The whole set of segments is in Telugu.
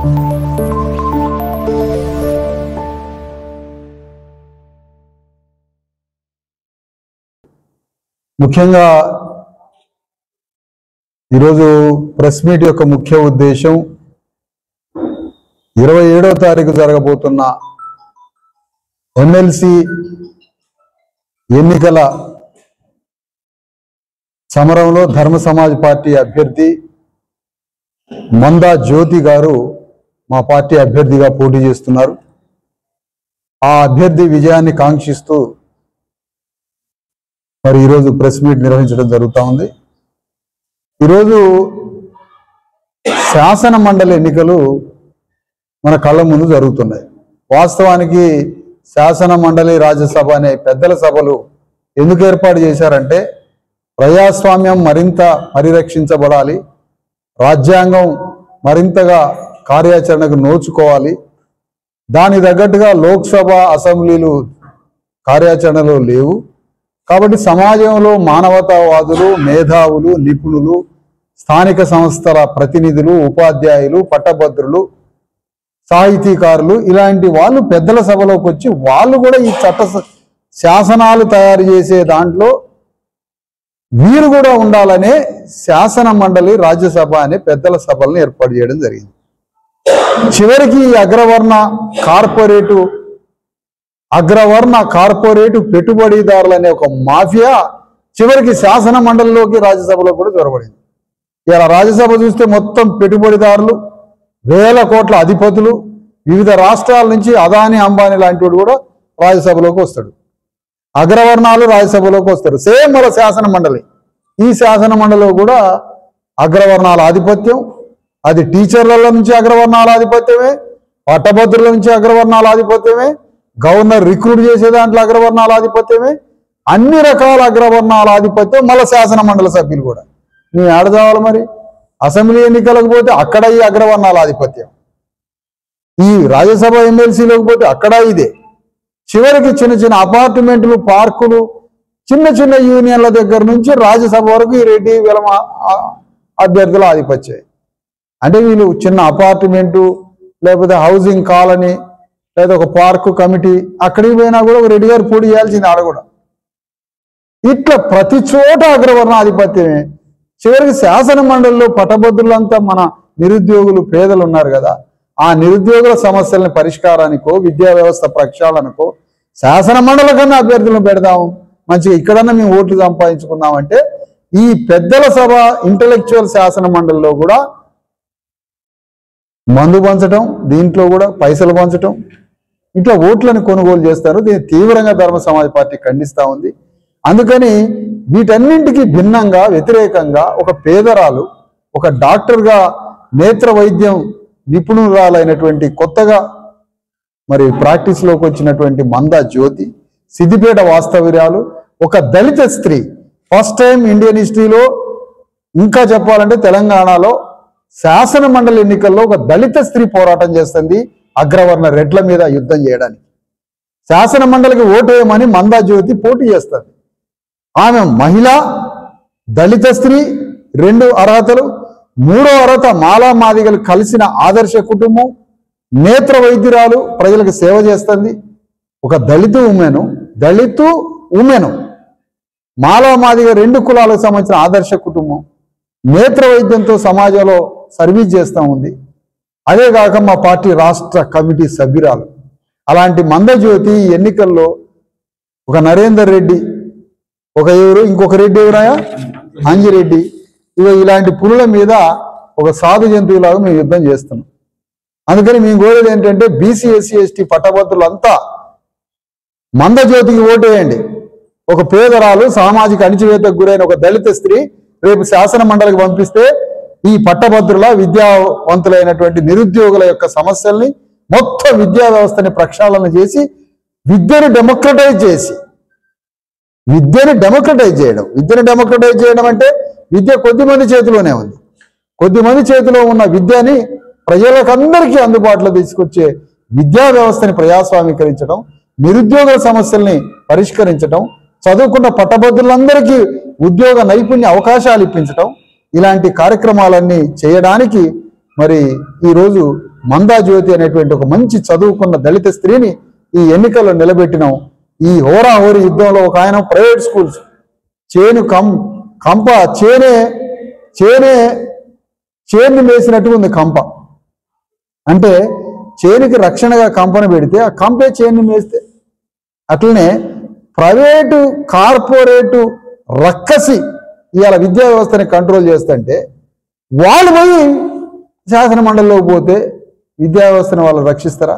ముఖ్యంగా ఈరోజు ప్రెస్ మీట్ యొక్క ముఖ్య ఉద్దేశం 27వ తారీఖు జరగబోతున్న ఎమ్మెల్సీ ఎన్నికల సమరంలో ధర్మ సమాజ్ పార్టీ అభ్యర్థి మందా జ్యోతి గారు మా పార్టీ అభ్యర్థిగా పోటీ చేస్తున్నారు. ఆ అభ్యర్థి విజయాన్ని కాంక్షిస్తూ మరి ఈరోజు ప్రెస్ మీట్ నిర్వహించడం జరుగుతూ ఉంది. ఈరోజు శాసన మండలి ఎన్నికలు మన కళ్ళ ముందు జరుగుతున్నాయి. వాస్తవానికి శాసన మండలి రాజ్యసభ అనే పెద్దల సభలు ఎందుకు ఏర్పాటు చేశారంటే ప్రజాస్వామ్యం మరింత పరిరక్షించబడాలి, రాజ్యాంగం మరింతగా కార్యాచరణకు నోచుకోవాలి, దాని తగ్గట్టుగా లోక్సభ అసెంబ్లీలు కార్యాచరణలో లేవు. కాబట్టి సమాజంలో మానవతావాదులు, మేధావులు, నిపుణులు, స్థానిక సంస్థల ప్రతినిధులు, ఉపాధ్యాయులు, పట్టభద్రులు, సాహితీకారులు ఇలాంటి వాళ్ళు పెద్దల సభలోకి వచ్చి వాళ్ళు కూడా ఈ శాసనాలు తయారు చేసే దాంట్లో వీరు కూడా ఉండాలనే శాసన మండలి రాజ్యసభ అనే పెద్దల సభలను ఏర్పాటు చేయడం జరిగింది. చివరికి అగ్రవర్ణ కార్పొరేటు పెట్టుబడిదారులు అనే ఒక మాఫియా చివరికి శాసన మండలిలోకి రాజ్యసభలో కూడా చొరబడింది. ఇలా రాజ్యసభ చూస్తే మొత్తం పెట్టుబడిదారులు, వేల కోట్ల అధిపతులు, వివిధ రాష్ట్రాల నుంచి అదాని అంబానీ లాంటి వాడు కూడా రాజ్యసభలోకి వస్తాడు. అగ్రవర్ణాలు రాజ్యసభలోకి వస్తారు. సేమ్ మన శాసన మండలి. ఈ శాసన మండలిలో కూడా అగ్రవర్ణాల ఆధిపత్యం, అది టీచర్ల నుంచి అగ్రవర్ణాల ఆధిపత్యమే, పట్టభద్రుల నుంచి అగ్రవర్ణాల ఆధిపత్యమే, గవర్నర్ రిక్రూట్ చేసే దాంట్లో అగ్రవర్ణాల ఆధిపత్యమే, అన్ని రకాల అగ్రవర్ణాల ఆధిపత్యం. మళ్ళీ శాసన మండలి సభ్యులు కూడా మేము ఆడదావాలి. మరి అసెంబ్లీ ఎన్నికలకు పోతే అక్కడ ఈ అగ్రవర్ణాల ఆధిపత్యం, ఈ రాజ్యసభ ఎమ్మెల్సీలోకి పోతే అక్కడ ఇదే. చివరికి చిన్న చిన్న అపార్ట్మెంట్లు, పార్కులు, చిన్న చిన్న యూనియన్ల దగ్గర నుంచి రాజ్యసభ వరకు ఈ రెడ్డి విలమ అభ్యర్థుల ఆధిపత్యం. అంటే వీళ్ళు చిన్న అపార్ట్మెంటు, లేకపోతే హౌసింగ్ కాలనీ, లేదా ఒక పార్కు కమిటీ, అక్కడికి పోయినా కూడా ఒక రెడ్డి గారు పోటీ చేయాల్సింది ఆడ కూడా. ఇట్లా ప్రతి చోట అగ్రవర్ణ ఆధిపత్యమే. చివరికి శాసన మండలిలో పట్టభద్రులంతా మన నిరుద్యోగులు, పేదలు ఉన్నారు కదా, ఆ నిరుద్యోగుల సమస్యలని పరిష్కారానికో, విద్యా వ్యవస్థ ప్రక్షాళనకో శాసన మండలి కన్నా అభ్యర్థులను పెడదాము, మంచిగా ఇక్కడన్నా మేము ఓట్లు సంపాదించుకుందామంటే ఈ పెద్దల సభ ఇంటలెక్చువల్ శాసన మండలిలో కూడా మందు పంచటం, దీంట్లో కూడా పైసలు పంచటం, ఇట్లా ఓట్లను కొనుగోలు చేస్తారు. దీన్ని తీవ్రంగా ధర్మ సమాజ్ పార్టీ ఖండిస్తూ ఉంది. అందుకని వీటన్నింటికి భిన్నంగా, వ్యతిరేకంగా ఒక పేదరాలు, ఒక డాక్టర్గా నేత్ర వైద్యం నిపుణురాలైనటువంటి కొత్తగా మరి ప్రాక్టీస్లోకి వచ్చినటువంటి మందా జ్యోతి, సిద్దిపేట వాస్తవ్యురాలు, ఒక దళిత స్త్రీ, ఫస్ట్ టైం ఇండియన్ హిస్టరీలో, ఇంకా చెప్పాలంటే తెలంగాణలో శాసన మండలి ఎన్నికల్లో ఒక దళిత స్త్రీ పోరాటం చేస్తుంది అగ్రవర్ణ రెడ్ల మీద యుద్ధం చేయడానికి. శాసన మండలికి ఓటు వేయమని మందా జ్యోతి పోటీ చేస్తుంది. ఆమె మహిళ, దళిత స్త్రీ, 2 అర్హతలు, 3వ అర్హత మాలా మాదిగలు కలిసిన ఆదర్శ కుటుంబం, నేత్ర వైద్యురాలు, ప్రజలకు సేవ చేస్తుంది. ఒక దళిత ఉమెను, మాలా మాదిగ 2 కులాలకు సంబంధించిన ఆదర్శ కుటుంబం, నేత్ర వైద్యంతో సమాజంలో సర్వీస్ చేస్తూ ఉంది. అదేగాక మా పార్టీ రాష్ట్ర కమిటీ సభ్యురాలు. అలాంటి మందజ్యోతి ఎన్నికల్లో ఒక నరేందర్ రెడ్డి, ఇంకొక రెడ్డి ఎవరాయా, అంజిరెడ్డి, ఇలాంటి పులుల మీద ఒక సాధు జంతువులాగా మేము యుద్ధం చేస్తున్నాం. అందుకని మేము కోరేది ఏంటంటే బీసీ, ఎస్సీ, ఎస్టీ పట్టభద్రులంతా మందజ్యోతికి ఓటు వేయండి. ఒక పేదరాలు, సామాజిక అణిచివేతకు గురైన ఒక దళిత స్త్రీ రేపు శాసన మండలికి పంపిస్తే ఈ పట్టభద్రుల, విద్యావంతులైనటువంటి నిరుద్యోగుల యొక్క సమస్యల్ని, మొత్తం విద్యా వ్యవస్థని ప్రక్షాళన చేసి విద్యను డెమోక్రటైజ్ చేయడం అంటే విద్య కొద్దిమంది చేతిలోనే ఉంది. కొద్దిమంది చేతిలో ఉన్న విద్యని ప్రజలకందరికీ అందుబాటులో తీసుకొచ్చే విద్యా వ్యవస్థని ప్రజాస్వామీకరించడం, నిరుద్యోగుల సమస్యల్ని పరిష్కరించడం, చదువుకున్న పట్టభద్రులందరికీ ఉద్యోగ నైపుణ్య అవకాశాలు ఇప్పించడం, ఇలాంటి కార్యక్రమాలన్నీ చేయడానికి మరి ఈరోజు మందా జ్యోతి అనేటువంటి ఒక మంచి చదువుకున్న దళిత స్త్రీని ఈ ఎన్నికల్లో నిలబెట్టినాం. ఈ హోరాహోరీ యుద్ధంలో ఒక ఆయన ప్రైవేట్ స్కూల్స్ కంప చేను మేసినట్టుగా ఉంది. కంప అంటే చేనుకి రక్షణగా కంపను పెడితే ఆ కంపే చేను మేస్తే, అట్లనే ప్రైవేటు కార్పొరేటు రక్కసి ఇవాళ విద్యా వ్యవస్థని కంట్రోల్ చేస్తుంటే వాళ్ళు పోయి శాసన మండలిలోకి పోతే విద్యా వ్యవస్థను వాళ్ళు రక్షిస్తారా?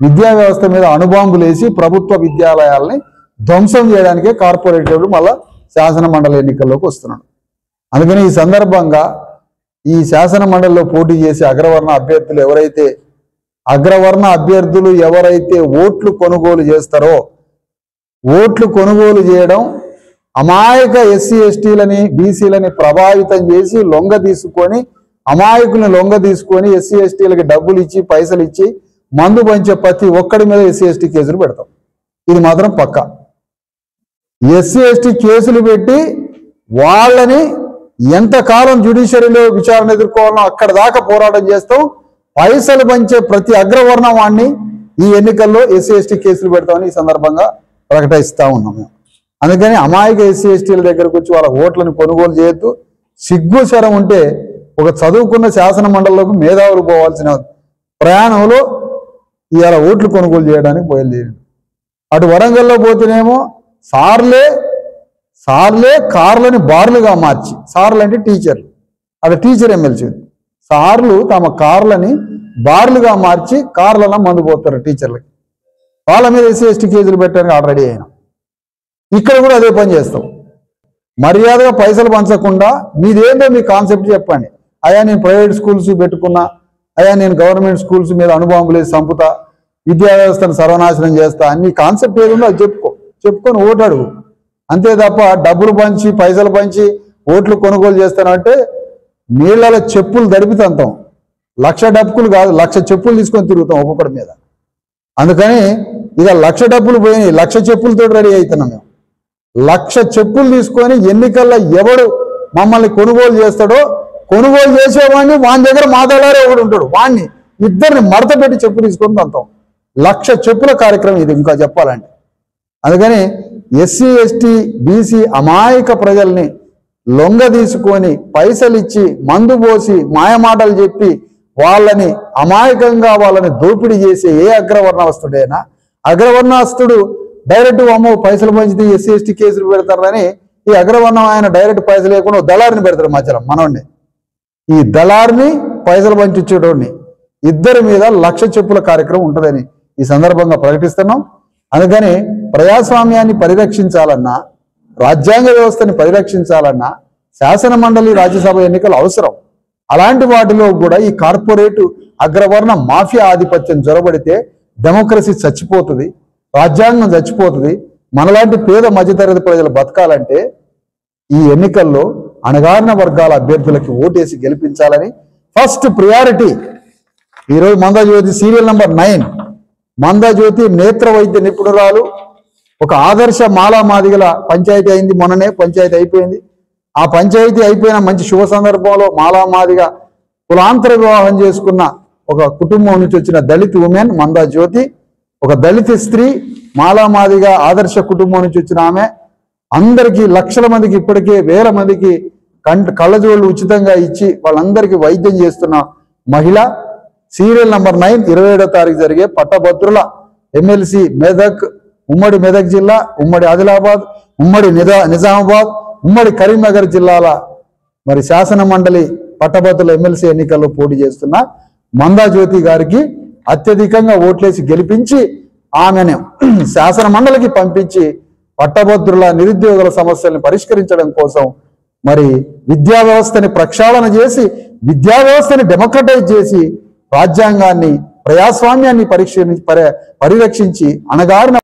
విద్యా వ్యవస్థ మీద అణుబాంబులు వేసి ప్రభుత్వ విద్యాలయాల్ని ధ్వంసం చేయడానికే కార్పొరేటర్లు మళ్ళా శాసన మండలి ఎన్నికల్లోకి వస్తున్నాడు. అందుకని ఈ సందర్భంగా ఈ శాసన మండలిలో పోటీ చేసే అగ్రవర్ణ అభ్యర్థులు ఎవరైతే ఓట్లు కొనుగోలు చేస్తారో, ఓట్లు కొనుగోలు చేయడం అమాయక ఎస్సీ ఎస్టీలని బీసీలని ప్రభావితం చేసి అమాయకులను లొంగ తీసుకొని ఎస్సీ ఎస్టీలకి డబ్బులు ఇచ్చి పైసలు ఇచ్చి మందు పంచే ప్రతి ఒక్కడి మీద ఎస్సీ ఎస్టీ కేసులు పెడతాం. ఇది మాత్రం పక్కా. ఎస్సీ ఎస్టీ కేసులు పెట్టి వాళ్ళని ఎంతకాలం జ్యుడిషియరీలో విచారణ ఎదుర్కోవాలో అక్కడ దాకా పోరాటం చేస్తాం. పైసలు పంచే ప్రతి అగ్రవర్ణం వాడిని ఈ ఎన్నికల్లో ఎస్సీ ఎస్టీ కేసులు పెడతామని ఈ సందర్భంగా ప్రకటిస్తా ఉన్నాం మేము. అందుకని అమాయక ఎస్సీ ఎస్టీల దగ్గరకు వచ్చి వాళ్ళ ఓట్లను కొనుగోలు చేయొద్దు. సిగ్గుశరం ఉంటే ఒక చదువుకున్న శాసన మండలిలోకి మేధావులు పోవాల్సిన ప్రయాణంలో ఇవాళ ఓట్లు కొనుగోలు చేయడానికి బయలుదేరింది. అటు వరంగల్లో పోతేనేమో సార్లే కార్లని బార్లుగా మార్చి, సార్లు అంటే టీచర్లు, అక్కడ టీచర్ ఎమ్మెల్సీ, సార్లు తమ కార్లని బార్లుగా మార్చి కార్లలో మందు పోతారు టీచర్లకి. వాళ్ళ మీద ఎస్సీ ఎస్టీ కేసులు పెట్టడానికి ఆల్రెడీ అయినా. ఇక్కడ కూడా అదే పని చేస్తాం. మర్యాదగా పైసలు పంచకుండా మీదేందో మీ కాన్సెప్ట్ చెప్పండి. అయ్యా నేను ప్రైవేట్ స్కూల్స్ పెట్టుకున్నా, అయ్యా నేను గవర్నమెంట్ స్కూల్స్ మీద అణుబాంబులు వేసి చంపుతా, విద్యా వ్యవస్థను సర్వనాశనం చేస్తా, అన్ని కాన్సెప్ట్ ఏదో అది చెప్పుకొని ఓటు అడుగు. అంతే తప్ప డబ్బులు పంచి పైసలు పంచి ఓట్లు కొనుగోలు చేస్తానంటే నీళ్ళలో చెప్పులు దడిపితంతాం. 1,00,000 డబ్బులు కాదు, 1,00,000 చెప్పులు తీసుకొని తిరుగుతాం ఒక్కొక్కడి మీద. అందుకని ఇక 1,00,000 డబ్బులు పోయినాయి, 1,00,000 చెప్పులతో రెడీ అవుతున్నాం మేము. 1,00,000 చెప్పులు తీసుకొని ఎన్నికల్లో ఎవడు మమ్మల్ని కొనుగోలు చేస్తాడో, కొనుగోలు చేసేవాడిని వాని దగ్గర మాట్లాడారే ఒకడు ఉంటాడు, వాడిని ఇద్దరిని మడత పెట్టి చెప్పు తీసుకొని తంతాం. 1,00,000 చెప్పుల కార్యక్రమం ఇది ఇంకా చెప్పాలంటే. అందుకని ఎస్సీ ఎస్టీ బీసీ అమాయక ప్రజల్ని లొంగ తీసుకొని పైసలు ఇచ్చి మందు పోసి మాయమాటలు చెప్పి వాళ్ళని అమాయకంగా వాళ్ళని దోపిడీ చేసే ఏ అగ్రవర్ణవస్తుడైనా, అగ్రవర్ణస్తుడు డైరెక్ట్ అమ్మో పైసలు పంచితే ఎస్సీ ఎస్టీ కేసులు పెడతారని ఈ అగ్రవర్ణం ఆయన డైరెక్ట్ పైసలు లేకుండా దళారిని పెడతారు మధ్యలో మనోడిని. ఈ దళారిని పైసలు పంచిచ్చేటోడిని ఇద్దరి మీద 1,00,000 చెప్పుల కార్యక్రమం ఉంటుందని ఈ సందర్భంగా ప్రకటిస్తున్నాం. అందుకని ప్రజాస్వామ్యాన్ని పరిరక్షించాలన్నా, రాజ్యాంగ వ్యవస్థని పరిరక్షించాలన్నా శాసన మండలి రాజ్యసభ ఎన్నికలు అవసరం. అలాంటి వాటిలో కూడా ఈ కార్పొరేటు అగ్రవర్ణ మాఫియా ఆధిపత్యం జొరబడితే డెమోక్రసీ చచ్చిపోతుంది, రాజ్యాంగం చచ్చిపోతుంది. మనలాంటి పేద మధ్యతరగతి ప్రజలు బతకాలంటే ఈ ఎన్నికల్లో అణగారిన వర్గాల అభ్యర్థులకి ఓటేసి గెలిపించాలని ఫస్ట్ ప్రియారిటీ. ఈరోజు మందా జ్యోతి సీరియల్ నెంబర్ 9 మందా జ్యోతి నేత్ర వైద్య నిపుణురాలు, ఒక ఆదర్శ మాలామాదిగల పంచాయతీ అయింది. మొన్ననే పంచాయతీ అయిపోయింది. ఆ పంచాయతీ అయిపోయిన మంచి శుభ సందర్భంలో మాలామాదిగ కులాంతర వివాహం చేసుకున్న ఒక కుటుంబం నుంచి వచ్చిన దళిత ఉమెన్ మందా జ్యోతి, ఒక దళిత స్త్రీ, మాలామాదిగ ఆదర్శ కుటుంబం నుంచి వచ్చిన ఆమె, అందరికీ లక్షల మందికి ఇప్పటికే వేల మందికి కళ్ళజోళ్ళు ఉచితంగా ఇచ్చి వాళ్ళందరికీ వైద్యం చేస్తున్న మహిళ. సీరియల్ నెంబర్ 9 27వ తారీఖు జరిగే పట్టభద్రుల ఎమ్మెల్సీ మెదక్, ఉమ్మడి మెదక్ జిల్లా, ఉమ్మడి ఆదిలాబాద్, ఉమ్మడి నిజామాబాద్, ఉమ్మడి కరీంనగర్ జిల్లాల మరి శాసన మండలి పట్టభద్రుల ఎమ్మెల్సీ ఎన్నికల్లో పోటీ చేస్తున్న మందా జ్యోతి గారికి అత్యధికంగా ఓట్లేసి గెలిపించి ఆమెను శాసన మండలికి పంపించి పట్టభద్రుల నిరుద్యోగుల సమస్యలను పరిష్కరించడం కోసం మరి విద్యా వ్యవస్థని ప్రక్షాళన చేసి, విద్యా వ్యవస్థని డెమోక్రటైజ్ చేసి, రాజ్యాంగాన్ని ప్రజాస్వామ్యాన్ని పరిరక్షించి అణగారిన